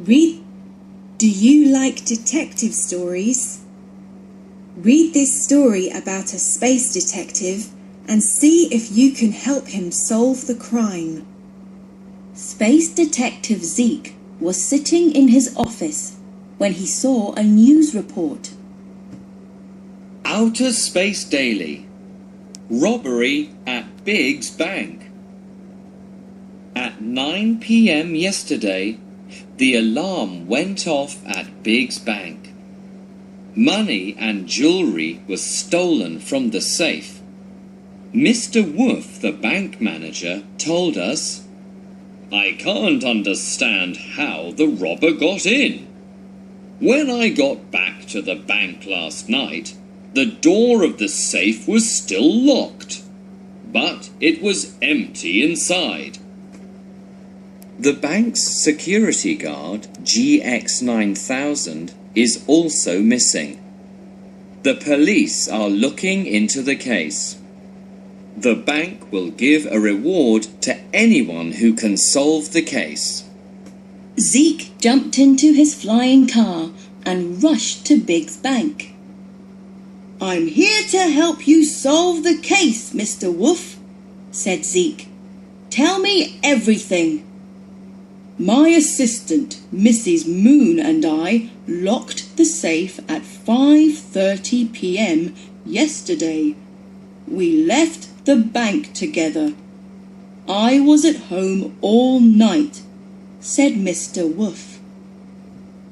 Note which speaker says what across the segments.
Speaker 1: Read. Do you like detective stories? Read this story about a space detective and see if you can help him solve the crime.
Speaker 2: Space Detective Zeke was sitting in his office when he saw a news report.
Speaker 3: Outer Space Daily. Robbery at Big's Bank. At 9 p.m. yesterday, the alarm went off at Big's Bank. Money and jewelry was stolen from the safe. Mr. Wolf, the bank manager, told us, "I can't understand how the robber got in. When I got back to the bank last night, the door of the safe was still locked, but it was empty inside." The bank's security guard, GX9000, is also missing. The police are looking into the case. The bank will give a reward to anyone who can solve the case.
Speaker 2: Zeke jumped into his flying car and rushed to Big's bank. "I'm here to help you solve the case, Mr. Wolf," said Zeke. "Tell me everything." "My assistant, Mrs. Moon, and I locked the safe at 5:30 p.m. yesterday. We left the bank together. I was at home all night," said Mr. Wolf.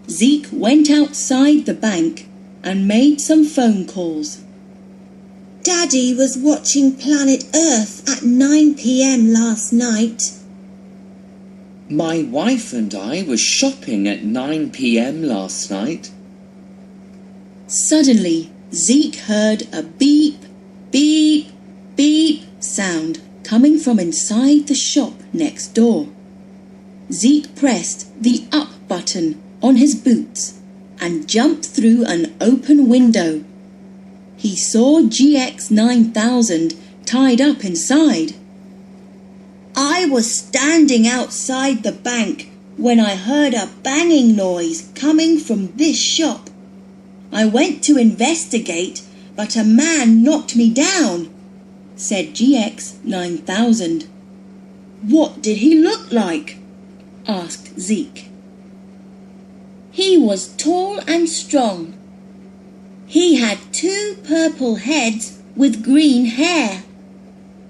Speaker 2: Zeke went outside the bank and made some phone calls.
Speaker 1: Daddy was watching Planet Earth at 9 p.m. last night.
Speaker 3: My wife and I were shopping at 9 p.m. last night.
Speaker 2: Suddenly, Zeke heard a beep, beep, beep sound coming from inside the shop next door. Zeke pressed the up button on his boots and jumped through an open window. He saw GX9000 tied up inside. "I was standing outside the bank when I heard a banging noise coming from this shop. I went to investigate, but a man knocked me down," said GX9000. "What did he look like?" asked Zeke. "He was tall and strong. He had 2 purple heads with green hair.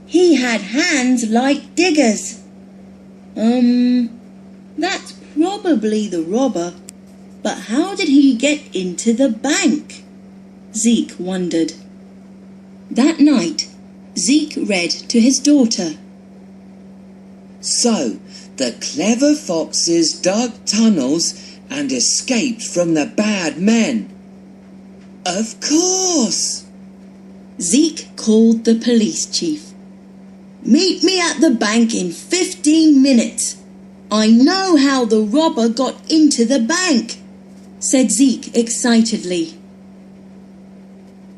Speaker 2: He had hands like diggers." That's probably the robber. But how did he get into the bank? Zeke wondered. That night, Zeke read to his daughter.
Speaker 3: So, the clever foxes dug tunnels and escaped from the bad men. Of course!
Speaker 2: Zeke called the police chief. "Meet me at the bank in 15 minutes. I know how the robber got into the bank," said Zeke excitedly.